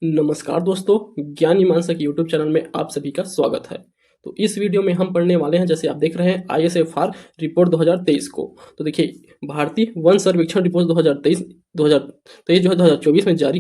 नमस्कार दोस्तों, ज्ञान मीमांसा के यूट्यूब चैनल में आप सभी का स्वागत है। तो इस वीडियो में हम पढ़ने वाले हैं, जैसे आप देख रहे हैं, ISFR रिपोर्ट 2023 को। तो देखिए, भारतीय वन सर्वेक्षण रिपोर्ट 2023 जो है 2024 में जारी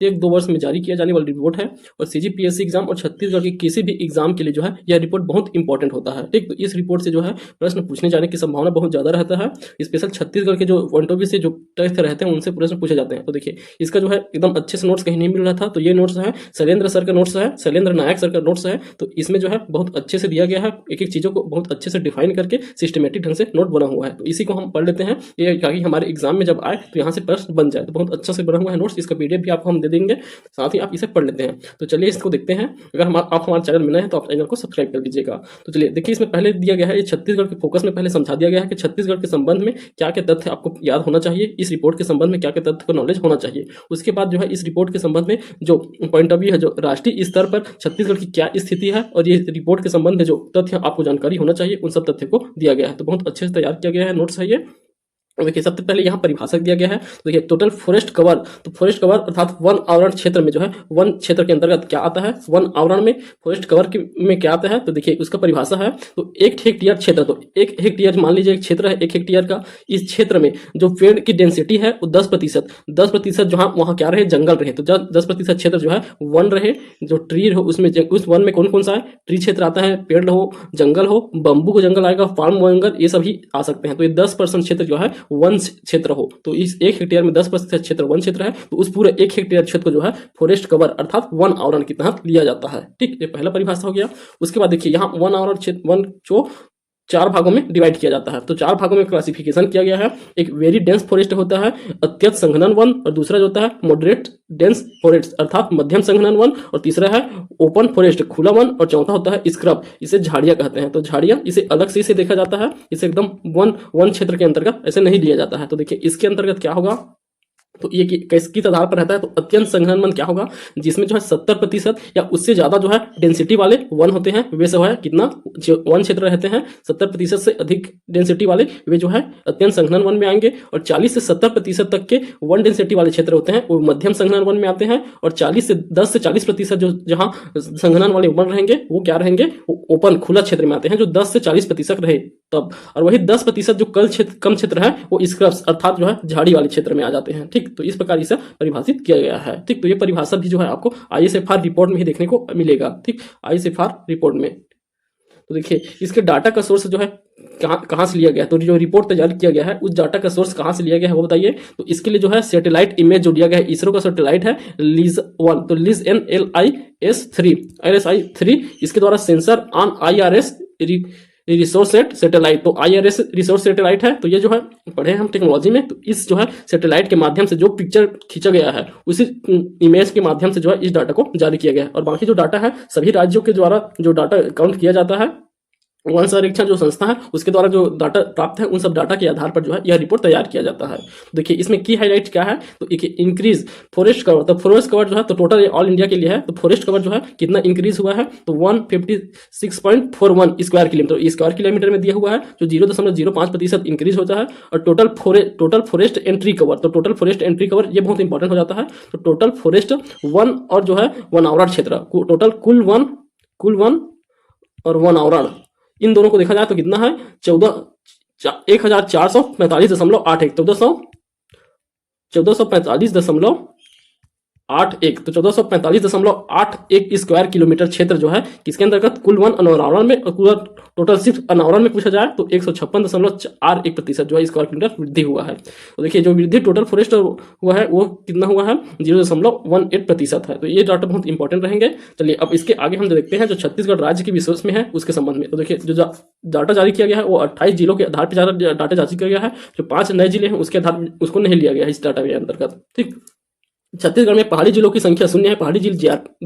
1-2 वर्ष में जारी किया जाने वाली रिपोर्ट है। और CGPSC एग्जाम और छत्तीसगढ़ के किसी भी एग्जाम के लिए जो है यह रिपोर्ट बहुत इंपॉर्टेंट होता है। ठीक, तो इस रिपोर्ट से जो है प्रश्न पूछने जाने की संभावना बहुत ज्यादा रहता है। स्पेशल छत्तीसगढ़ के जो पॉइंट ऑफ व्यू से जो टेस्ट रहते हैं उनसे प्रश्न पूछे जाते हैं। तो देखिए, इसका जो है एकदम अच्छे से नोट्स कहीं नहीं मिल रहा था, तो ये नोट्स है शैलेंद्र सर का नोट्स है, शैलेंद्र नायक सर का नोट्स है। तो इसमें जो है बहुत अच्छे से दिया गया है, एक एक चीजों को बहुत अच्छे से डिफाइन करके सिस्टमेटिक ढंग से नोट बना हुआ है। तो इसी को हम पढ़ लेते हैं, ये ताकि हमारे एग्जाम में जब आए तो यहाँ से प्रश्न बन जाए। तो बहुत अच्छा से बना हुआ है नोट्स, इसका PDF भी आपको हम दे देंगे, साथ ही आप इसे पढ़ लेते हैं। तो चलिए इसको देखते हैं। अगर आप हमारे चैनल में नए हैं तो आप चैनल को सब्सक्राइब कर दीजिएगा। तो चलिए देखिए, इसमें पहले दिया गया है, ये छत्तीसगढ़ के फोकस में पहले समझा दिया गया है कि छत्तीसगढ़ के संबंध में क्या क्या तथ्य आपको याद होना चाहिए, इस रिपोर्ट के संबंध में क्या क्या तथ्य का नॉलेज होना चाहिए। उसके बाद जो है इस रिपोर्ट के संबंध में जो पॉइंट ऑफ व्यू है, जो राष्ट्रीय स्तर पर छत्तीसगढ़ की क्या स्थिति है और ये रिपोर्ट के संबंध में जो तथ्य आपको जानकारी होना चाहिए, उन सब तथ्य को दिया गया है। तो बहुत अच्छे से तैयार किया गया है नोट्स है ये। देखिए, सबसे पहले यहाँ परिभाषा दिया गया है। तो देखिए, टोटल फॉरेस्ट कवर, तो फॉरेस्ट कवर अर्थात वन आवरण क्षेत्र में जो है, वन क्षेत्र के अंतर्गत क्या आता है, वन आवरण में फॉरेस्ट कवर में क्या आता है। तो देखिए, उसका परिभाषा है। तो 1 हेक्टेयर क्षेत्र, तो 1 हेक्टेयर मान लीजिए एक क्षेत्र है 1 हेक्टेयर का। इस क्षेत्र में जो पेड़ की डेंसिटी है वो 10% जहाँ वहाँ क्या रहे, जंगल रहे। तो 10% क्षेत्र जो है वन रहे, जो ट्री हो उसमें, उस वन में कौन कौन सा है, ट्री क्षेत्र आता है, पेड़ हो, जंगल हो, बम्बू का जंगल आएगा, फार्म जंगल, ये सभी आ सकते हैं। तो ये 10% क्षेत्र जो है वन क्षेत्र हो। तो इस 1 हेक्टेयर में 10% क्षेत्र वन क्षेत्र है। तो उस पूरे 1 हेक्टेयर क्षेत्र को जो है फॉरेस्ट कवर अर्थात वन आवरण के तहत लिया जाता है। ठीक, ये पहला परिभाषा हो गया। उसके बाद देखिए, यहाँ वन आवरण क्षेत्र, वन जो 4 भागों में डिवाइड किया जाता है। तो 4 भागों में क्लासिफिकेशन किया गया है। एक वेरी डेंस फॉरेस्ट होता है, अत्यंत संघनन वन, और दूसरा जो होता है मॉडरेट डेंस फॉरेस्ट अर्थात मध्यम संघनन वन, और तीसरा है ओपन फॉरेस्ट खुला वन, और चौथा होता है स्क्रब, इसे झाड़ियां कहते हैं। तो झाड़ियां इसे अलग से इसे देखा जाता है, इसे एकदम वन क्षेत्र के अंतर्गत ऐसे नहीं लिया जाता है। तो देखिए, इसके अंतर्गत क्या होगा, तो ये किस आधार पर रहता है। तो अत्यंत संघनन वन क्या होगा, जिसमें जो है 70% या उससे ज्यादा जो है डेंसिटी वाले वन होते हैं, वे सब है कितना, जो वन क्षेत्र रहते हैं 70% से अधिक डेंसिटी वाले, वे जो है अत्यंत संघनन वन में आएंगे। और 40 से 70% तक के वन डेंसिटी वाले क्षेत्र होते हैं वो मध्यम संघनन वन में आते हैं। और 10 से 40% जो जहां संघनन वाले वन रहेंगे वो क्या रहेंगे, वो ओपन खुला क्षेत्र में आते हैं, जो 10 से 40% रहे तब। और वही 10% जो कम क्षेत्र है वो स्क्रब्स अर्थात जो है झाड़ी वाले क्षेत्र में आ जाते हैं। ठीक, तो इस प्रकार इसे परिभाषित किया गया है। ठीक, तो ये परिभाषा भी जो है आपको ISFR रिपोर्ट में ही देखने को मिलेगा। ठीक, ISFR रिपोर्ट में। तो देखिए, इसके डाटा का सोर्स जो है कहाँ से लिया गया है, तो जो रिपोर्ट तैयार किया गया है उस डाटा का सोर्स कहाँ से लिया गया है वो बताइए। तो इसके लिए जो है सैटेलाइट इमेज जो दिया गया है, इसरो का सैटेलाइट है LIS-1, तो LIS-3, इसके द्वारा sensor on IRS resource satellite, तो IRS रिसोर्स सैटेलाइट है। तो ये जो है पढ़े हम टेक्नोलॉजी में, तो इस जो है सैटेलाइट के माध्यम से जो पिक्चर खींचा गया है उसी इमेज के माध्यम से जो है इस डाटा को जारी किया गया है। और बाकी जो डाटा है सभी राज्यों के द्वारा जो डाटा काउंट किया जाता है, वन सर्वेक्षण जो संस्था है उसके द्वारा जो डाटा प्राप्त है उन सब डाटा के आधार पर जो है यह रिपोर्ट तैयार किया जाता है। देखिए, इसमें की हाईलाइट क्या है, तो इंक्रीज फॉरेस्ट कवर, तो फॉरेस्ट कवर जो है तो टोटल ऑल इंडिया के लिए है। तो फॉरेस्ट कवर जो है कितना इंक्रीज हुआ है, तो 156.41 स्क्वायर किलोमीटर में दिया हुआ है, जो 0.05% इंक्रीज होता है। और टोटल फॉरेस्ट एंट्री कवर, तो टोटल फॉरेस्ट एंट्री कवर ये बहुत इंपॉर्टेंट हो जाता है। तो टोटल फॉरेस्ट वन और जो है वन आवरण क्षेत्र, टोटल कुल वन और वन आवरण, इन दोनों को देखा जाए तो कितना है, 1445.81, 1445.81, तो 1445.81 स्क्वायर किलोमीटर क्षेत्र जो है किसके अंतर्गत, कुल वन अनावरण में, और टोटल सिर्फ अनावरण में पूछा जाए तो 156.41% जो है स्क्वायर किलोमीटर वृद्धि हुआ है। तो देखिए, जो वृद्धि टोटल फॉरेस्ट हुआ है वो कितना हुआ है, 0.18% है। तो ये डाटा बहुत इंपॉर्टेंट रहेंगे। चलिए अब इसके आगे हम देखते हैं जो छत्तीसगढ़ राज्य के रिसोर्स में है उसके संबंध में। तो देखिए, जो डाटा जारी किया गया है वो 28 जिलों के आधार पर डाटा जारी किया गया है। जो 5 नए जिले हैं उसके आधार उसको नहीं लिया गया है इस डाटा के अंतर्गत। ठीक, छत्तीसगढ़ में पहाड़ी जिलों की संख्या 0 है, पहाड़ी जिले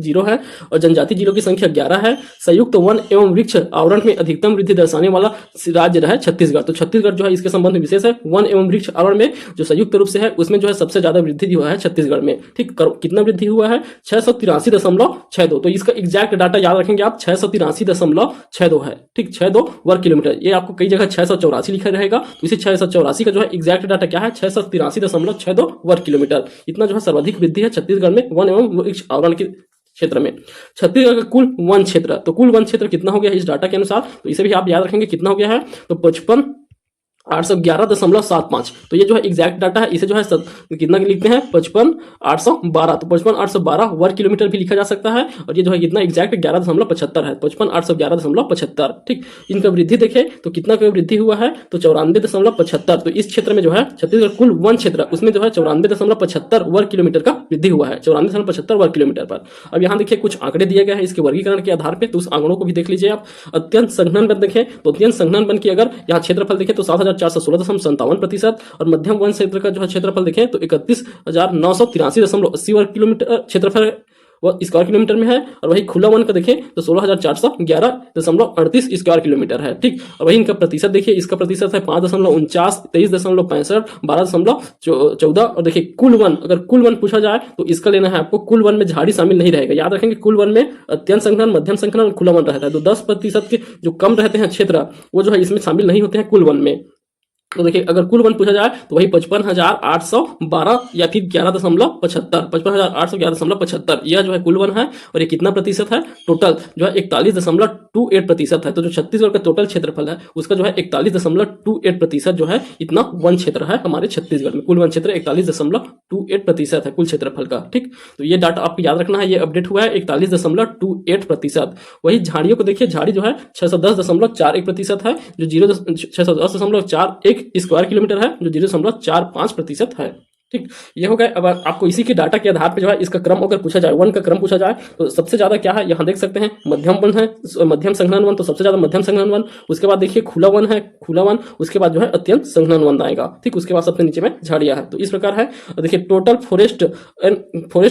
0 है, और जनजाति जिलों की संख्या 11 है। संयुक्त वन एवं वृक्ष आवरण में अधिकतम वृद्धि दर्शाने वाला राज्य रहा है छत्तीसगढ़। तो छत्तीसगढ़ जो है इसके संबंध में विशेष है, वन एवं वृक्ष आवरण में जो संयुक्त रूप से है उसमें जो है सबसे ज्यादा वृद्धि हुआ है छत्तीसगढ़ में। ठीक, कितना वृद्धि हुआ है, 683.62। तो इसका एग्जैक्ट डाटा याद रखेंगे आप, 683.62 है। ठीक, 62 वर्ग किलोमीटर, ये आपको कई जगह 684 लिखा रहेगा, तो इसी 684 का जो है एग्जैक्ट डाटा क्या है, 683.62 वर्ग किलोमीटर। इतना जो है सर्वाधिक अधिक वृद्धि है छत्तीसगढ़ में वन एवं वृक्ष आवरण के क्षेत्र में। छत्तीसगढ़ का कुल वन क्षेत्र, तो कुल वन क्षेत्र कितना हो गया इस डाटा के अनुसार, तो इसे भी आप याद रखेंगे कितना हो गया है, तो 55,811.75। तो ये जो है एग्जैक्ट डाटा है, इसे जो है कितना लिखते हैं 55,812, तो 55,812 वर्ग किलोमीटर भी लिखा जा सकता है, और ये जो है कितना एग्जैक्ट 11.75 है, 55,811.75। ठीक, इनका वृद्धि देखें तो कितना का वृद्धि हुआ है, तो 94.75। तो इस क्षेत्र में जो है छत्तीसगढ़ कुल वन क्षेत्र उसमें जो है 94.75 वर्ग किलोमीटर का वृद्धि हुआ है, 94.75 वर्ग किलोमीटर पर। अब यहाँ देखिए कुछ आंकड़े दिए गए हैं इसके वर्गीकरण के आधार पर, तो उस आंकड़ों को भी देख लीजिए आप। अत्यंत संघनन वन देखें तो अत्यंत संघनन वन की अगर यहाँ क्षेत्रफल देखें तो 7,416.57%, और मध्यम वन क्षेत्र का जो है क्षेत्रफल देखें तो 31,983.80 वर्ग किलोमीटर क्षेत्रफल वह स्क्वायर किलोमीटर में है, और वही खुला वन का देखें तो 16,411.38 स्क्वायर किलोमीटर है। ठीक, और वही इनका प्रतिशत देखिए, इसका प्रतिशत है 5.49, 23.65, 12.14, और देखिए कुल वन, अगर कुल वन पूछा जाए तो इसका लेना है आपको, कुल वन में झाड़ी शामिल नहीं रहेगा, याद रखेंगे कुल वन में अत्यंत संघनन, मध्यम संघनन और खुला वन रहता है, तो 10% के जो कम रहते हैं क्षेत्र वो जो है इसमें शामिल नहीं होते हैं कुल वन में। तो देखिए अगर कुल वन पूछा जाए तो वही 55,812 या फिर 11.75, 55,811.75 यह जो है कुल वन है, और ये कितना प्रतिशत है, टोटल जो है 41.28% है। तो जो छत्तीसगढ़ का टोटल क्षेत्रफल है उसका जो है 41.28% जो है इतना वन क्षेत्र है हमारे छत्तीसगढ़ में, कुल वन क्षेत्र 41.28% है कुल क्षेत्रफल का। ठीक, तो ये डाटा आपको याद रखना है, ये अपडेट हुआ है 41.28%। वही झाड़ियों को देखिए, झाड़ी जो है 610.41% है, जो 610.41 स्क्वायर किलोमीटर है, जो 0.45% है। ठीक, ये हो गए। अब आपको इसी के डाटा के आधार पर जो है इसका क्रम अगर पूछा जाए, वन का क्रम पूछा जाए तो सबसे ज्यादा क्या है, यहाँ देख सकते हैं मध्यम वन है, मध्यम संघनन वन, तो सबसे ज्यादा मध्यम संघनन वन, उसके बाद देखिए खुला वन है, खुला वन, उसके बाद जो है अत्यंत संघनन वन आएगा। ठीक, उसके बाद सबसे नीचे में झाड़ियां है। तो इस प्रकार है। देखिए total forest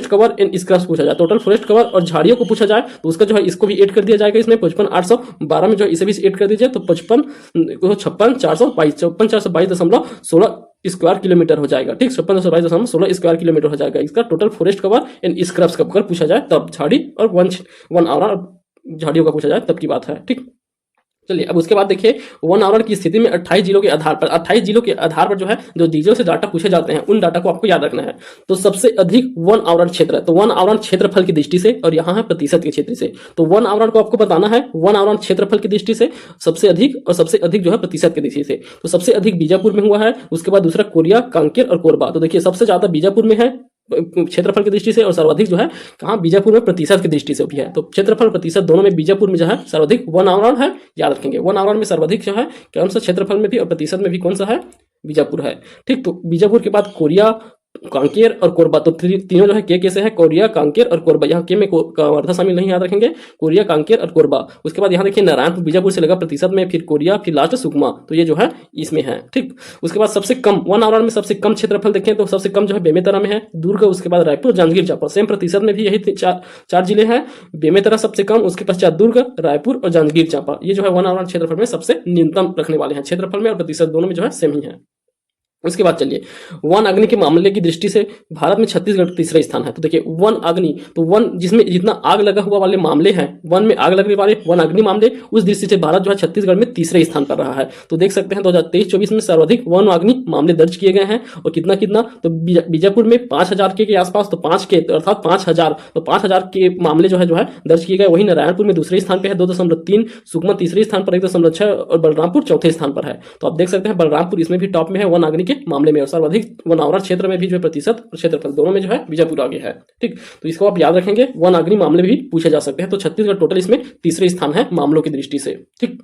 cover and scrubs पूछा जाए, टोटल फॉरेस्ट कवर और झाड़ियों को पूछा जाए तो उसका जो है इसको भी ऐड कर दिया जाएगा इसमें 55,812 में जो इसे भी ऐड कर दीजिए, तो 56,422.16 स्क्वायर किलोमीटर हो जाएगा। ठीक, 56,422.16 स्क्वायर किलोमीटर हो जाएगा इसका total forest cover and scrubs का पूछा जाए तब, झाड़ी और वन आवरण झाड़ियों का पूछा जाए तब की बात है। ठीक, चलिए अब उसके बाद देखिए वन आवरण की स्थिति में 28 जिलों के आधार पर, 28 जिलों के आधार पर जो है जो जिलों से डाटा पूछे जाते हैं उन डाटा को आपको याद रखना है। तो सबसे अधिक वन आवरण क्षेत्र, तो वन आवरण क्षेत्रफल की दृष्टि से, और यहाँ है प्रतिशत के क्षेत्र से, तो वन आवरण को आपको बताना है वन आवरण क्षेत्रफल की दृष्टि से सबसे अधिक, और सबसे अधिक जो है प्रतिशत की दृष्टि से। तो सबसे अधिक बीजापुर में हुआ है, उसके बाद दूसरा कोरिया, कांकेर और कोरबा। तो देखिए सबसे ज्यादा बीजापुर में है क्षेत्रफल की दृष्टि से, और सर्वाधिक जो है कहाँ बीजापुर में प्रतिशत की दृष्टि से भी है। तो क्षेत्रफल प्रतिशत दोनों में बीजापुर में जो है सर्वाधिक वन आवरण है, याद रखेंगे वन आवरण में सर्वाधिक जो है कौन सा क्षेत्रफल में भी और प्रतिशत में भी कौन सा है, बीजापुर है। ठीक, तो बीजापुर के बाद कोरिया, कांकेर और कोरबा, तो तीनों जो है के से है, कोरिया, कांकेर और कोरबा। यहाँ के में वर्धा शामिल नहीं, याद रखेंगे कोरिया, कांकेर और कोरबा। उसके बाद यहाँ देखिए नारायणपुर बीजापुर से लगा प्रतिशत में, फिर कोरिया, फिर लास्ट सुकमा, तो ये जो है इसमें है। ठीक, उसके बाद सबसे कम वन आवरण में सबसे कम क्षेत्रफल देखें तो सबसे कम जो है बेमेतरा में है, दुर्ग, उसके बाद रायपुर, जांजगीर चांपा। सेम प्रतिशत में भी यही चार जिले हैं, बेमेतरा सबसे कम, उसके पश्चात दुर्ग, रायपुर और जांजगीर चांपा। ये जो है वन आवरण क्षेत्रफल में सबसे न्यूनतम रखने वाले हैं, क्षेत्रफल में और प्रतिशत दोनों में जो है सेम ही है। उसके बाद चलिए वन अग्नि के मामले की दृष्टि से भारत में छत्तीसगढ़ तीसरा स्थान है। तो देखिए वन अग्नि, तो वन जिसमें जितना आग लगा हुआ वाले मामले हैं, वन में आग लगने वाले वन अग्नि मामले, उस दृष्टि से भारत जो है छत्तीसगढ़ में तीसरे स्थान पर रहा है। तो देख सकते हैं 2023-24 में सर्वाधिक वन अग्नि मामले दर्ज किए गए हैं, और कितना तो बीजापुर में 5,000 के आसपास, तो 5 के अर्थात 5,000, तो 5,000 के मामले जो है दर्ज किए गए। वही नारायणपुर में दूसरे स्थान पर है 2.3, सुकमा तीसरे स्थान पर 1.6, और बलरामपुर चौथे स्थान पर है। तो आप देख सकते हैं बलरामपुर इसमें भी टॉप में है वन अग्नि मामले में, और सर्वाधिक वन आवरण क्षेत्र में भी जो है प्रतिशत क्षेत्रफल दोनों में जो है बीजापुर आगे है। ठीक, तो इसको आप याद रखेंगे, वन अग्नि मामले भी पूछे जा सकते हैं। तो छत्तीसगढ़ टोटल इसमें तीसरे स्थान है मामलों की दृष्टि से। ठीक,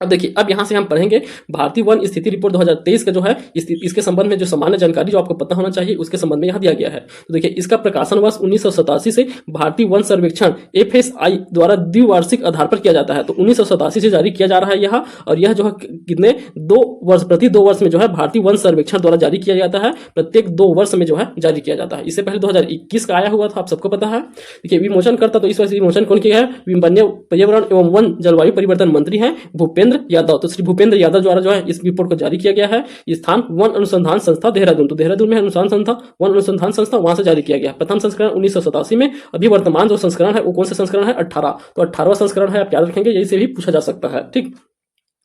अब देखिए अब यहां से हम पढ़ेंगे भारतीय वन स्थिति रिपोर्ट 2023 का जो है इसके संबंध में जो सामान्य जानकारी जो आपको पता होना चाहिए उसके संबंध में यहां दिया गया है। तो देखिए इसका प्रकाशन वर्ष 1987 से भारतीय वन सर्वेक्षण FSI द्वारा द्विवार्षिक आधार पर किया जाता है। तो 1987 से जारी किया जा रहा है यह, और यह जो है कितने प्रति 2 वर्ष में जो है भारतीय वन सर्वेक्षण द्वारा जारी किया जाता है, प्रत्येक 2 वर्ष में जो है जारी किया जाता है। इससे पहले 2021 का आया हुआ था, आप सबको पता है। देखिए विमोचन करता, तो इस वर्ष विमोचन कौन किया है, पर्यावरण एवं वन जलवायु परिवर्तन मंत्री हैं भूपेंद्र यादव। तो श्री भूपेंद्र यादव द्वारा जो है इस रिपोर्ट को जारी किया गया है। स्थान वन अनुसंधान संस्था देहरादून, तो देहरादून में अनुसंधान संस्था, वन अनुसंधान संस्था, वहां से जारी किया गया। प्रथम संस्करण 1987 में, अभी वर्तमान जो संस्करण है वो कौन सा संस्करण है, 18। तो 18वां संस्करण है, आप याद रखेंगे, यही से भी पूछा जा सकता है। ठीक,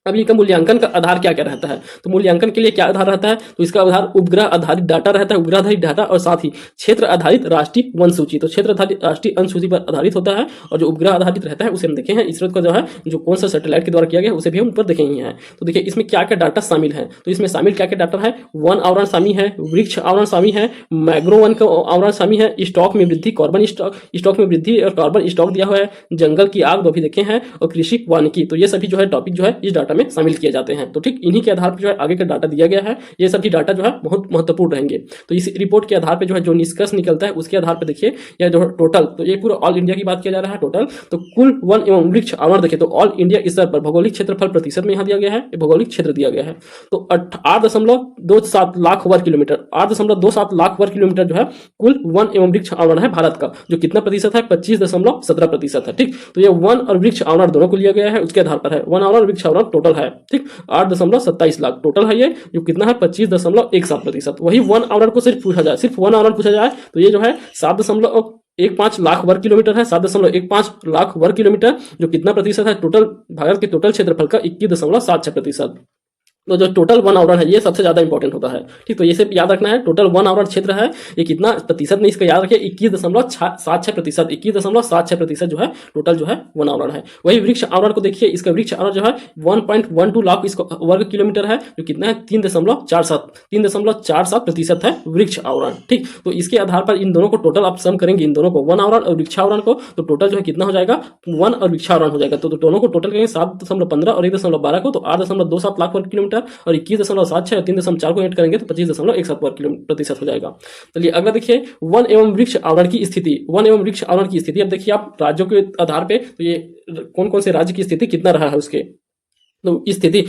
अब ये का मूल्यांकन का आधार क्या क्या रहता है, तो मूल्यांकन के लिए क्या आधार रहता है, तो इसका आधार उपग्रह आधारित डाटा रहता है, उपग्रह आधारित डाटा, और साथ ही क्षेत्र आधारित राष्ट्रीय वन सूची। तो क्षेत्र आधारित राष्ट्रीय वन सूची पर आधारित होता है, और जो उपग्रह आधारित रहता है उसे हम देखे हैं इसरो का जो है जो कौन सा सैटेलाइट के द्वारा किया गया उसे भी हम ऊपर देखे ही हैं। तो देखिए इसमें क्या क्या डाटा शामिल है, तो इसमें शामिल क्या क्या डाटा है, वन आवरण शामिल है, वृक्ष आवरण शामिल है, मैग्रो वन का आवरण शामिल है, स्टॉक में वृद्धि, कार्बन स्टॉक में वृद्धि और कार्बन स्टॉक दिया हुआ है, जंगल की आग वो भी देखे हैं, और कृषि वानिकी। तो ये सभी जो है टॉपिक जो है इस डाटा में शामिल किए जाते हैं। तो ठीक इन्हीं के आधार पर जो है आगे का डाटा दिया गया है, ये सभी डाटा जो है बहुत महत्वपूर्ण रहेंगे। तो इस रिपोर्ट के आधार पर जो है जो निष्कर्ष निकलता है उसके आधार पर देखिए यह जो है टोटल, तो ये पूरा ऑल इंडिया की बात किया जा रहा है टोटल, तो कुल वन एवं वृक्ष आवरण देखिए तो ऑल इंडिया स्तर पर भौगोलिक क्षेत्रफल प्रतिशत में यहाँ दिया गया है, भौगोलिक क्षेत्र दिया गया है, तो 8.27 लाख वर्ग किलोमीटर, 8.27 लाख वर्ग किलोमीटर जो है कुल वन एवं वृक्ष आवरण है भारत का, जो कितना प्रतिशत है, 25.17% है। ठीक, तो ये वन और वृक्ष आवरण दोनों को लिया गया है, उसके आधार पर है वन आवरण और वृक्ष आवरण टोटल है। ठीक, 8.27 लाख टोटल है ये, जो कितना है 25.17%। वही वन आवरण को सिर्फ पूछा जाए, सिर्फ वन आवरण पूछा जाए तो ये जो है 7.15 लाख वर्ग किलोमीटर है, 7.15 लाख वर्ग किलोमीटर, जो कितना प्रतिशत है टोटल भारत के टोटल क्षेत्रफल का 21.76%। तो जो टोटल वन आवरण है ये सबसे ज्यादा इंपॉर्टेंट होता है। ठीक, तो ये सब याद रखना है, टोटल वन आवरण क्षेत्र है ये कितना प्रतिशत में, इसका याद रखिए 21.76%, 21.76% जो है टोटल जो है वन आवरण है। वही वृक्ष आवरण को देखिए, इसका वृक्ष आवरण जो है 1.12 लाख वर्ग किलोमीटर है, जो कितना है 3.47% है वृक्ष आवरण। ठीक, तो इसके आधार पर इन दोनों को टोटल आप सम करेंगे, इन दोनों को वन आवरण और वृक्ष आवरण को, तो टोटल जो है कितना हो जाएगा, वन और वृक्ष आवरण हो जाएगा। तो दोनों को टोटल करेंगे 7.15 और 1.12 को, तो 8.27 लाख वर्ग किलोमीटर और 21.76 और 3.4 को ऐड करेंगे तो 25.17 वर्ग प्रतिशत हो जाएगा। चलिए अगला देखिए वन एवं वृक्ष आवरण की स्थिति, वन एवं वृक्ष आवरण की स्थिति। अब देखिए आप राज्यों के आधार पे तो ये कौन कौन से राज्य की स्थिति कितना रहा है उसके, तो इस स्थिति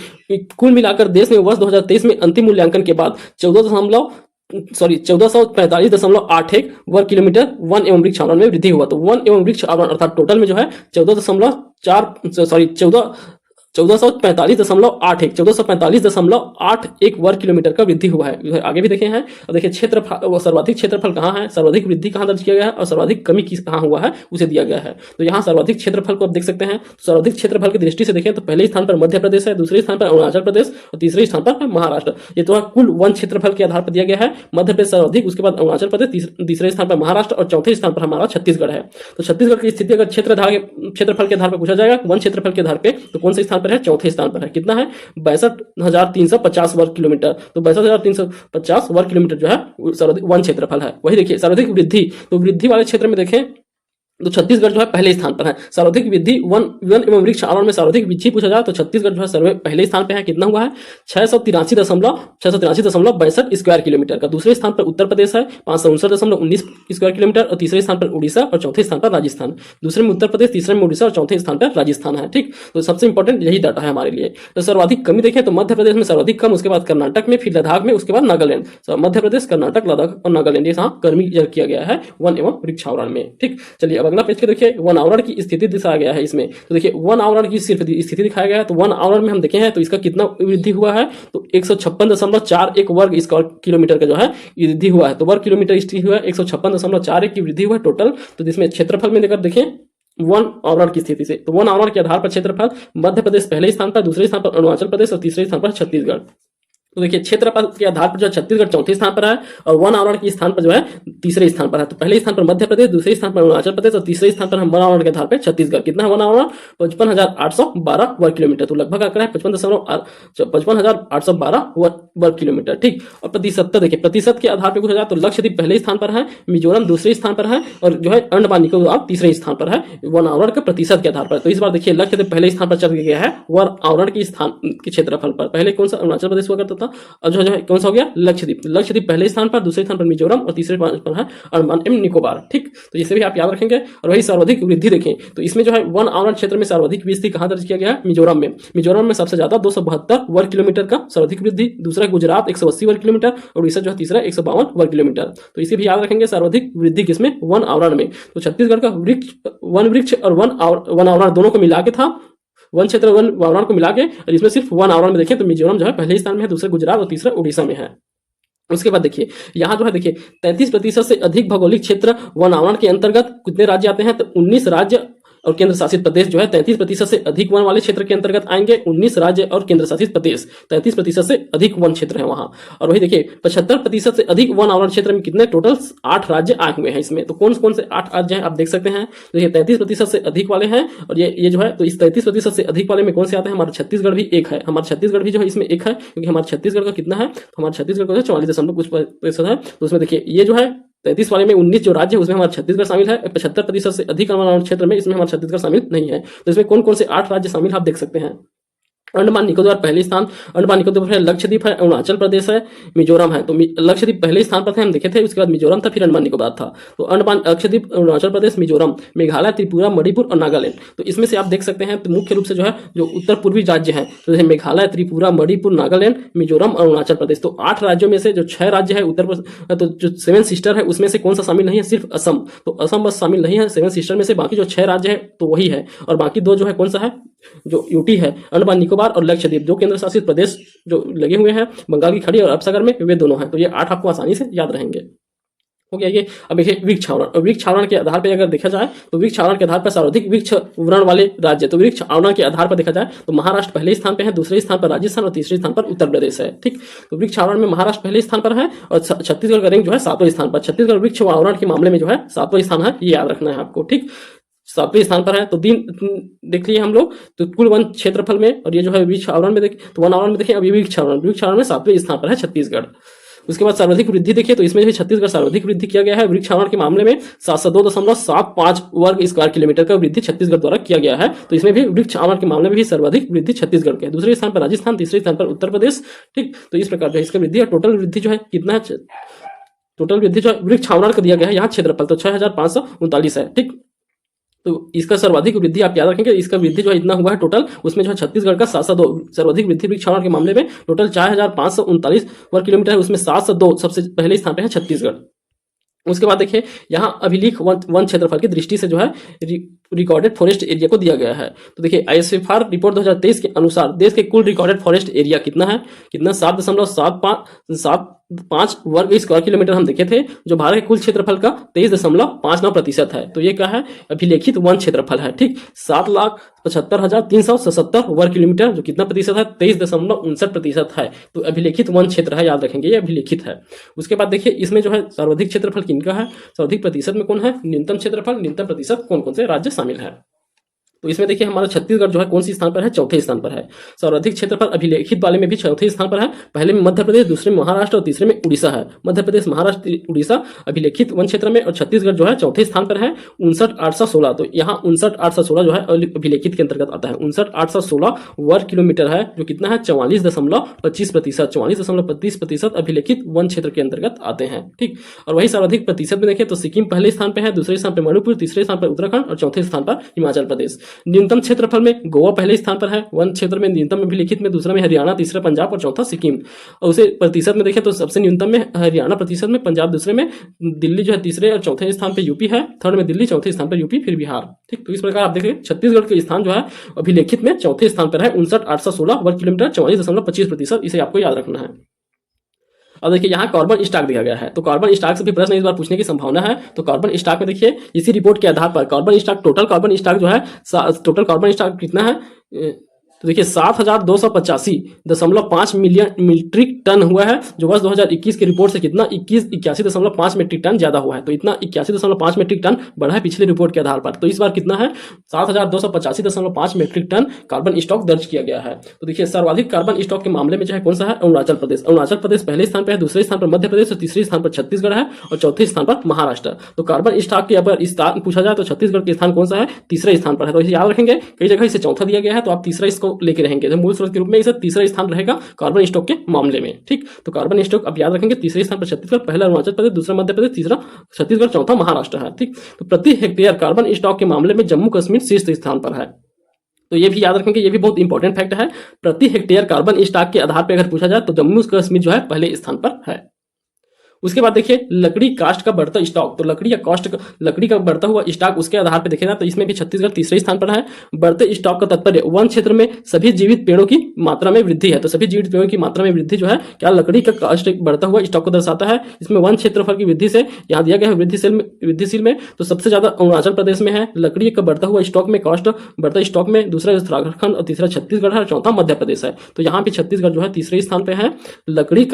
कुल मिलाकर देश में वर्ष 2023 में अंतिम मूल्यांकन के बाद 1445.81 वर्ग किलोमीटर वन एवं वृक्ष आवरण में वृद्धि हुआ। तो वन एवं वृक्ष आवरण अर्थात टोटल में जो है 1445.81 वर्ग किलोमीटर का वृद्धि हुआ है। आगे भी देखे हैं, और देखिए क्षेत्रफल, सर्वाधिक क्षेत्रफल कहाँ है, सर्वाधिक वृद्धि कहाँ दर्ज किया गया है और सर्वाधिक कमी कहाँ हुआ है उसे दिया गया है। तो यहाँ सर्वाधिक क्षेत्रफल को आप देख सकते हैं, सर्वाधिक क्षेत्रफल की दृष्टि से देखें तो पहले स्थान पर मध्य प्रदेश है, दूसरे स्थान पर अरुणाचल प्रदेश और तीसरे स्थान पर महाराष्ट्र। ये तो कुल वन क्षेत्रफल के आधार पर दिया गया है, मध्य प्रदेश सर्वाधिक, उसके बाद अरुणाचल प्रदेश, तीसरे स्थान पर महाराष्ट्र और चौथे स्थान पर हमारा छत्तीसगढ़ है। तो छत्तीसगढ़ की स्थिति अगर क्षेत्रफल के आधार पर पूछा जाएगा, वन क्षेत्रफल के आधार पर, तो कौन से स्थान पर है, चौथे स्थान पर है। कितना है, 62,350 वर्ग किलोमीटर। तो 62,350 वर्ग किलोमीटर जो है वन क्षेत्रफल है। वही देखिए सर्वाधिक वृद्धि, तो वृद्धि वाले क्षेत्र में देखें तो छत्तीसगढ़ जो है पहले स्थान पर है। सर्वाधिक वृद्धि वन एवं वृक्ष आवरण में सर्वाधिक वृद्धि पूछा जाए तो छत्तीसगढ़ जो है सर्वे पहले स्थान पर है। कितना हुआ है, 683.62 स्क्वायर किलोमीटर का। दूसरे स्थान पर उत्तर प्रदेश है 559.19 स्क्वायर किलोमीटर और तीसरे स्थान पर उड़ीसा और चौथे स्थान पर राजस्थान। दूसरे में उत्तर प्रदेश, तीसरे में उड़ीसा और चौथे स्थान पर राजस्थान है। ठीक, तो सबसे इंपॉर्टेंट यही डाटा है हमारे लिए। तो सर्वाधिक कमी देखें तो मध्य प्रदेश में सर्वाधिक कम, उसके बाद कर्नाटक में, फिर लद्दाख में, उसके बाद नागालैंड। मध्य प्रदेश, कर्नाटक, लद्दाख और नागालैंड ये यहाँ कमी किया गया है वन एवं वृक्ष आवरण में। ठीक, चलिए अब अगला पेज के देखिए वन आवरण की स्थिति दिखाया गया है इसमें। तो देखिए वन आवरण की सिर्फ स्थिति दिखाया गया है, तो वन आवरण में हम देखे हैं तो इसका कितना वृद्धि हुआ है, तो 156.41 वर्ग स्क्वायर किलोमीटर का जो है वृद्धि हुआ है। तो वर्ग किलोमीटर स्थिति हुआ है 156.41 की वृद्धि हुआ है टोटल। तो जिसमें क्षेत्रफल में लेकर देखें वन आवरण की स्थिति से, तो वन आवरण के आधार पर क्षेत्रफल मध्य प्रदेश पहले स्थान पर, दूसरे स्थान पर अरुणाचल प्रदेश और तीसरे स्थान पर छत्तीसगढ़। तो देखिए क्षेत्रफल के आधार पर जो छत्तीसगढ़ चौथे स्थान पर है और वन आवरण के स्थान पर जो है तीसरे स्थान पर है। तो पहले स्थान पर मध्य प्रदेश, दूसरे स्थान पर अरुणाचल प्रदेश और तीसरे स्थान पर हम वन आवरण के आधार पर छत्तीसगढ़। कितना है वन आवरण, 55,812 वर्ग किलोमीटर। तो लगभग आंकड़ा है 55,812 वर्ग किलोमीटर। ठीक, और प्रतिशत देखिए, प्रतिशत के आधार पर पूछा जाए तो लक्षद्वीप पहले स्थान पर है, मिजोरम दूसरे स्थान पर है और जो है अंडमान निकोबार तीसरे स्थान पर है वन आवरण के प्रतिशत के आधार पर। तो इस बार देखिए लक्षद्वीप पहले स्थान पर चल गया है वन आवरण के स्थान के क्षेत्रफल पर। पहले कौन सा, अरुणाचल प्रदेश हुआ करता था, और जो है कौन सा हो गया, लक्षद्वीप। लक्षद्वीप पहले स्थान पर, दूसरे स्थान पर मिजोरम और तीसरे पर है अंडमान एवं निकोबार। ठीक, तो इसे भी आप याद रखेंगे। और वही सर्वाधिक वृद्धि देखें तो इसमें जो है वन आवरण क्षेत्र में सर्वाधिक वृद्धि कहां दर्ज किया गया है, मिजोरम में। मिजोरम में सबसे ज्यादा 272 वर्ग किलोमीटर का सर्वाधिक वृद्धि, दूसरा गुजरात 180 वर्ग किलोमीटर और उड़ीसा जो है तीसरा 152 वर्ग किलोमीटर। तो इसे भी याद रखेंगे, सर्वाधिक वृद्धि किसमें, वन आवरण में। तो छत्तीसगढ़ का वन वृक्ष और वन आवरण दोनों को मिला के था, वन क्षेत्र वन आवरण को मिला के, और इसमें सिर्फ वन आवरण में देखें तो मिजोरम जो है पहले स्थान में है, दूसरे गुजरात और तीसरा उड़ीसा में है। उसके बाद देखिए यहाँ जो है देखिए 33% से अधिक भौगोलिक क्षेत्र वन आवरण के अंतर्गत कितने राज्य आते हैं, तो 19 राज्य और केंद्र शासित प्रदेश जो है 33% से अधिक वन वाले क्षेत्र के अंतर्गत आएंगे। 19 राज्य और केंद्र शासित प्रदेश 33% से अधिक वन क्षेत्र है वहां। और वही देखिए 75% से अधिक वन आवरण क्षेत्र में कितने टोटल 8 राज्य आए हुए हैं इसमें। तो कौन कौन से 8 राज्य हैं आप देख सकते हैं। देखिए 33% से अधिक वाले हैं और ये जो है, तो इस 33% से अधिक वाले में कौन से आते हैं, हमारा छत्तीसगढ़ भी एक है। हमारा छत्तीसगढ़ भी जो है इसमें एक है, क्योंकि हमारा छत्तीसगढ़ का कितना है, तो हमारा छत्तीसगढ़ का 44 कुछ प्रतिशत है। तो उसमें देखिए ये जो है 33 वाले में 19 जो राज्य है उसमें हमारा छत्तीसगढ़ शामिल है। 75% से अधिक वन क्षेत्र में इसमें हमारा छत्तीसगढ़ शामिल नहीं है। तो इसमें कौन कौन से 8 राज्य शामिल आप देख सकते हैं। अंडमान निकोबार पहले स्थान, अंडमान निकोबार है, लक्षद्वीप है, अरुणाचल प्रदेश है, मिजोरम है। तो लक्षद्वीप पहले स्थान पर थे, हम देखे थे, उसके बाद मिजोरम था, फिर अंडमान निकोबार था। तो अंडमान, लक्षद्वीप, अरुणाचल प्रदेश, मिजोरम, मेघालय, त्रिपुरा, मणिपुर और नागालैंड। तो इसमें से आप देख सकते हैं तो मुख्य रूप से जो है जो उत्तर पूर्वी राज्य हैं, तो जैसे मेघालय, त्रिपुरा, मणिपुर, नागालैंड, मिजोरम और अरुणाचल प्रदेश। तो 8 राज्यों में से जो 6 राज्य है उत्तर, तो जो 7 सिस्टर है उसमें से कौन सा शामिल नहीं है, सिर्फ असम। तो असम बस शामिल नहीं है 7 सिस्टर में से, बाकी जो 6 राज्य है तो वही है। और बाकी 2 जो है कौन सा है, जो यूटी है, अंडमान निकोबार और लक्षद्वीप, जो केंद्र शासित प्रदेश जो लगे हुए हैं बंगाल की खाड़ी और अरब सागर में, वे दोनों हैं। तो ये 8 आपको आसानी से याद रहेंगे। हो गया ये। अब देखिए वृक्ष आवरण, और वृक्ष आवरण के आधार पर अगर देखा जाए तो वृक्ष आवरण के आधार पर सर्वाधिक वृक्ष आवरण वाले राज्य, तो वृक्ष आवरण के आधार पर देखा जाए तो महाराष्ट्र पहले स्थान पर है, दूसरे स्थान पर राजस्थान और तीसरे स्थान पर उत्तर प्रदेश है। ठीक, तो वृक्ष आवरण में महाराष्ट्र पहले स्थान पर है और छत्तीसगढ़ का रैंक जो है 7वें स्थान पर। छत्तीसगढ़ वृक्ष आवरण के मामले में जो है 7वां स्थान है, ये याद रखना है आपको। ठीक, 7वें स्थान पर है। तो देख लिए हम लोग तो कुल वन क्षेत्रफल में, और ये जो है वृक्ष आवरण में देखें तो वन आवरण में देखें, अभी वृक्ष आवरण में 7वें स्थान पर है छत्तीसगढ़। उसके बाद सर्वाधिक वृद्धि देखिए तो इसमें भी छत्तीसगढ़ सर्वाधिक वृद्धि किया गया है। वृक्ष आवरण के मामले में 702.75 वर्ग स्क्वायर किलोमीटर का वृद्धि छत्तीसगढ़ द्वारा किया गया है। तो इसमें भी वृक्ष आवरण के मामले में भी सर्वाधिक वृद्धि छत्तीसगढ़ के। दूसरे स्थान पर राजस्थान, तीसरे स्थान पर उत्तर प्रदेश। ठीक, तो इस प्रकार से इसका वृद्धि और टोटल वृद्धि जो है कितना है, टोटल वृद्धि जो विवृक्ष आवरण का दिया गया है यहाँ क्षेत्रफल तो 6539 है। ठीक, तो इसका सर्वाधिक वृद्धि आप याद रखेंगे, इसका वृद्धि जो है इतना हुआ है टोटल, उसमें जो है छत्तीसगढ़ का 702 सर्वाधिक वृद्धि वृक्ष आवरण के मामले में टोटल 4539 वर्ग किलोमीटर है, उसमें 702 सबसे पहले स्थान पे है छत्तीसगढ़। उसके बाद देखिए यहाँ अभिलेख वन क्षेत्रफल की दृष्टि से जो है रिकॉर्डेड फॉरेस्ट एरिया को दिया गया है। तो देखिए आईएसएफआर रिपोर्ट 2023 के अनुसार देश के कुल रिकॉर्डेड फॉरेस्ट एरिया कितना है, कितना 7.75 वर्ग स्क्वायर किलोमीटर हम देखे थे, जो भारत के कुल क्षेत्रफल का 23.59% है। तो ये क्या है, अभिलेखित वन क्षेत्रफल है। ठीक, 7,75,377 वर्ग किलोमीटर, जो कितना प्रतिशत है, 23.59% है। तो अभिलेखित वन क्षेत्र है, याद रखेंगे ये अभिलेखित है। उसके बाद देखिए इसमें जो है सर्वाधिक क्षेत्रफल किनका है, सर्वाधिक प्रतिशत में कौन है, न्यूनतम क्षेत्रफल, न्यूनतम प्रतिशत कौन कौन से राज्य शामिल है। तो इसमें देखिए हमारा छत्तीसगढ़ जो है कौन सी स्थान पर है, चौथे स्थान पर है। सर्वाधिक क्षेत्रफल अभिलेखित वाले में भी चौथे स्थान पर है। पहले में मध्य प्रदेश, दूसरे में महाराष्ट्र और तीसरे में उड़ीसा है। मध्य प्रदेश, महाराष्ट्र, उड़ीसा अभिलेखित वन क्षेत्र में, और छत्तीसगढ़ जो है चौथे स्थान पर है 59,816। तो यहाँ 59,816 जो है अभिलेखित के अंतर्गत आता है। 59,816 वर्ग किलोमीटर है, जो कितना है 44.25%, 44.25% अभिलेखित वन क्षेत्र के अंतर्गत आते हैं। ठीक, और वही सर्वाधिक प्रतिशत में देखें तो सिक्किम पहले स्थान पर है, दूसरे स्थान पर मणिपुर, तीसरे स्थान पर उत्तराखंड और चौथे स्थान पर हिमाचल प्रदेश। न्यूनतम क्षेत्रफल में गोवा पहले स्थान पर है, वन क्षेत्र में न्यूनतम अभिलेखित में, दूसरा में हरियाणा, तीसरा पंजाब और चौथा सिक्किम। और उसे प्रतिशत में देखें तो सबसे न्यूनतम में हरियाणा प्रतिशत में, पंजाब दूसरे में, दिल्ली जो है तीसरे और चौथे स्थान पर यूपी है, थर्ड में दिल्ली, चौथे स्थान पर यूपी, फिर बिहार। ठीक, तो इस प्रकार आप देखिए छत्तीसगढ़ के स्थान जो है अभिलेखित में चौथे स्थान पर है, 59,816 वर्ग किलोमीटर, 44.25%। इसे आपको याद रखना है। अब देखिए यहाँ कार्बन स्टॉक दिया गया है, तो कार्बन स्टॉक से भी प्रश्न इस बार पूछने की संभावना है। तो कार्बन स्टॉक में देखिए इसी रिपोर्ट के आधार पर carbon stock, total carbon stock जो है, टोटल कार्बन स्टॉक कितना है, तो देखिए 7,285.5 मिलियन मीट्रिक टन हुआ है, जो वर्ष 2021 की रिपोर्ट से कितना 81.5 मीट्रिक टन ज्यादा हुआ है। तो इतना 81.5 मीट्रिक टन बढ़ा है पिछले रिपोर्ट के आधार पर। तो इस बार कितना है, 7,285.5 मीट्रिक टन कार्बन स्टॉक दर्ज किया गया है। तो देखिए सर्वाधिक कार्बन स्टॉक के मामले में जो है कौन सा है, अरुणाचल प्रदेश। अरुणाचल प्रदेश पहले स्थान पर है, दूसरे स्थान पर मध्य प्रदेश और तीसरे स्थान पर छत्तीसगढ़ है और चौथे स्थान पर महाराष्ट्र। तो कार्बन स्टॉक के अगर स्थान पूछा जाए तो छत्तीसगढ़ के स्थान कौन सा है, तीसरे स्थान पर है। तो इसे याद रखेंगे, कई जगह इसे चौथा दिया गया है तो आप तीसरा इसको लेके रहेंगे, तो मूल स्रोत के रूप में इसे तीसरा स्थान रहेगा कार्बन स्टॉक के मामले में। ठीक, तो कार्बन स्टॉक अब याद रखेंगे, तीसरे स्थान पर छत्तीसगढ़, पहला अरुणाचल प्रदेश, दूसरा मध्य प्रदेश, तीसरा छत्तीसगढ़, चौथा महाराष्ट्र है। ठीक, तो प्रति हेक्टेयर कार्बन स्टॉक के मामले में जम्मू कश्मीर शीर्ष स्थान पर है। तो ये भी याद रखेंगे, ये भी बहुत इंपॉर्टेंट फैक्ट है। प्रति हेक्टेयर कार्बन स्टॉक के आधार पर अगर पूछा जाए तो जम्मू कश्मीर जो है पहले स्थान पर है। उसके बाद देखिए लकड़ी कास्ट का बढ़ता स्टॉक, तो लकड़ी का बढ़ता हुआ स्टॉक उसके आधार पर देखेगा तो इसमें भी छत्तीसगढ़ तीसरे स्थान पर है। बढ़ते स्टॉक का तात्पर्य वन क्षेत्र में सभी जीवित पेड़ों की मात्रा में वृद्धि है, तो सभी जीवित पेड़ों की मात्रा में वृद्धि जो है क्या लकड़ी का कास्ट बढ़ता हुआ स्टॉक को दर्शाता है। इसमें वन क्षेत्रफल की वृद्धि से यहाँ दिया गया है वृद्धिशील में तो सबसे ज्यादा अरुणाचल प्रदेश में है लकड़ी का बढ़ता हुआ स्टॉक में, कास्ट बढ़ता स्टॉक में, दूसरा उत्तराखंड और तीसरा छत्तीसगढ़ है, चौथा मध्य प्रदेश है। तो यहाँ पे छत्तीसगढ़ जो है तीसरे स्थान पे है लकड़ी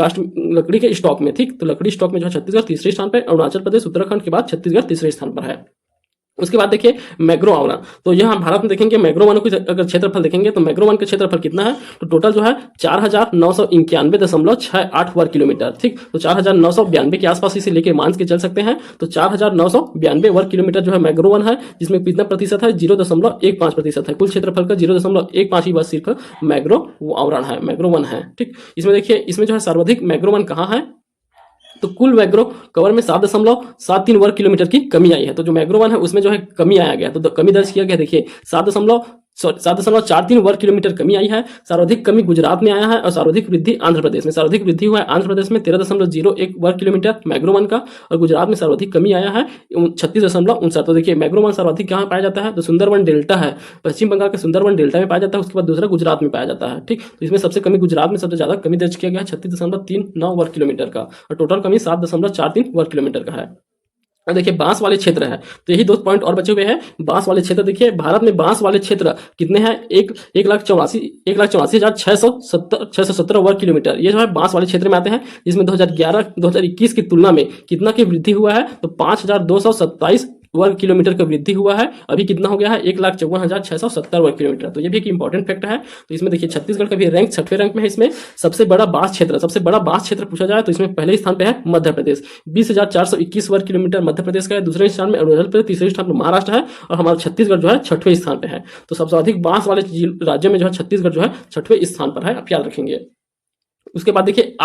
के स्टॉक में, ठीक। तो लकड़ी स्टॉक में जो है छत्तीसगढ़ तीसरे स्थान पर, अरुणाचल प्रदेश उत्तराखंड के बाद छत्तीसगढ़ तीसरे स्थान पर है। उसके बाद देखिए मैग्रो आवरण, तो यहाँ भारत में देखेंगे मैग्रो वन का अगर क्षेत्रफल देखेंगे तो मैग्रो वन का क्षेत्रफल कितना है, तो टोटल जो है 4991.68 वर्ग किलोमीटर, ठीक। तो 4992 के आसपास इसे लेके मान के चल सकते हैं। तो 4992 वर्ग किलोमीटर जो है मैग्रो वन है, जिसमें कितना प्रतिशत है, 0.15% है। कुल क्षेत्रफल का 0.15 ही बस सिर्फ मैग्रो आवरण है, मैग्रो वन है, ठीक। इसमें देखिए इसमें जो है सर्वाधिक मैग्रो वन कहाँ है, तो कुल मैग्रो कवर में 7.73 वर्ग किलोमीटर की कमी आई है। तो जो मैग्रो वन है उसमें जो है कमी आया गया, तो कमी दर्ज किया गया। देखिए 7.43 वर्ग किलोमीटर कमी आई है। सर्वाधिक कमी गुजरात में आया है और सर्वाधिक वृद्धि आंध्र प्रदेश में। सर्वाधिक वृद्धि हुआ है आंध्र प्रदेश में 13.01 वर्ग किलोमीटर मैग्रो वन का, और गुजरात में सर्वाधिक कमी आया है 36.59। तो देखिए मैग्रो वन सर्वाधिक कहाँ पाया जाता है, तो सुंदरवन डेल्टा है, पश्चिम बंगाल के सुंदरवन डेल्टा में पाया जाता है। उसके बाद दूसरा गुजरात में पाया जाता है, ठीक। तो इसमें सबसे कमी गुजरात में सबसे ज्यादा कमी दर्ज किया गया है 36.39 वर्ग किलोमीटर का, और टोटल कमी 7.43 वर्ग किलोमीटर का है। और देखिए बांस वाले क्षेत्र है, तो यही 2 पॉइंट और बचे हुए हैं। बांस वाले क्षेत्र देखिए भारत में बांस वाले क्षेत्र कितने हैं, 1,84,617 वर्ग किलोमीटर, ये जो है बांस वाले क्षेत्र में आते हैं, जिसमें 2011-2021 की तुलना में कितना की वृद्धि हुआ है, तो 5,227 वर्ग किलोमीटर का वृद्धि हुआ है। अभी कितना हो गया है, 1,54,670 वर्ग किलोमीटर। तो ये भी एक इंपॉर्टेंट फैक्ट है। तो इसमें देखिए छत्तीसगढ़ का भी रैंक 6वें रैंक में है। इसमें सबसे बड़ा बांस क्षेत्र पूछा जाए तो इसमें पहले स्थान पे है मध्य प्रदेश, 20,421 वर्ग किलोमीटर मध्य प्रदेश का है। दूसरे स्थान में अरुणाचल प्रदेश, तीसरे स्थान पर महाराष्ट्र है, और हमारा छत्तीसगढ़ जो है 6वें स्थान पे है। तो सबसे अधिक बांस वाले राज्यों में जो है छत्तीसगढ़ जो है 6वें स्थान पर है, आप याद रखेंगे। उसके बाद देखिए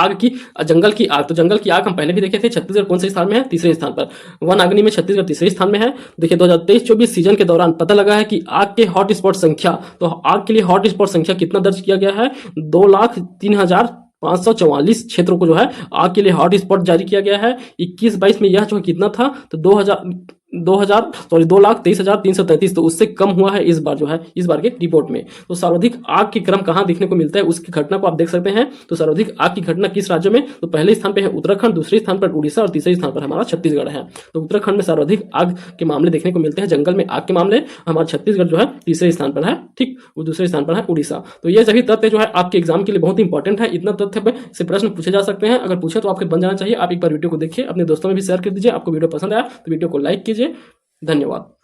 जंगल की आग, तो जंगल की आग हम पहले भी देखे थे। छत्तीसगढ़ कौन से स्थान में है, तीसरे स्थान पर। वन अग्नि में छत्तीसगढ़ तीसरे स्थान में है। देखिए 2023-24 सीजन के दौरान पता लगा है कि आग के हॉट स्पॉट संख्या, तो आग के लिए हॉट स्पॉट संख्या कितना दर्ज किया गया है, 2,03,544 क्षेत्रों को जो है आग के लिए हॉट स्पॉट जारी किया गया है। 21-22 में यह जो कितना था, तो 2,23,333, तो उससे कम हुआ है इस बार जो है, इस बार के रिपोर्ट में। तो सर्वाधिक आग के क्रम कहां देखने को मिलता है, उसकी घटना को आप देख सकते हैं। तो सर्वाधिक आग की घटना किस राज्य में, तो पहले स्थान पे है उत्तराखंड, दूसरे स्थान पर उड़ीसा, और तीसरे स्थान पर हमारा छत्तीसगढ़ है। तो उत्तराखंड में सर्वाधिक आग के मामले देखने को मिलते हैं, जंगल में आग के मामले। हमारा छत्तीसगढ़ जो है तीसरे स्थान पर है, ठीक। वो दूसरे स्थान पर है उड़ीसा। तो ये सभी तथ्य जो है आपके एग्जाम के लिए बहुत इंपॉर्टेंट है। इतना तथ्य से प्रश्न पूछे जा सकते हैं, अगर पूछे तो आपके बन जाना चाहिए। आप एक बार वीडियो को देखिए, अपने दोस्तों में भी शेयर कर दीजिए। आपको वीडियो पसंद आया तो वीडियो को लाइक कीजिए। धन्यवाद।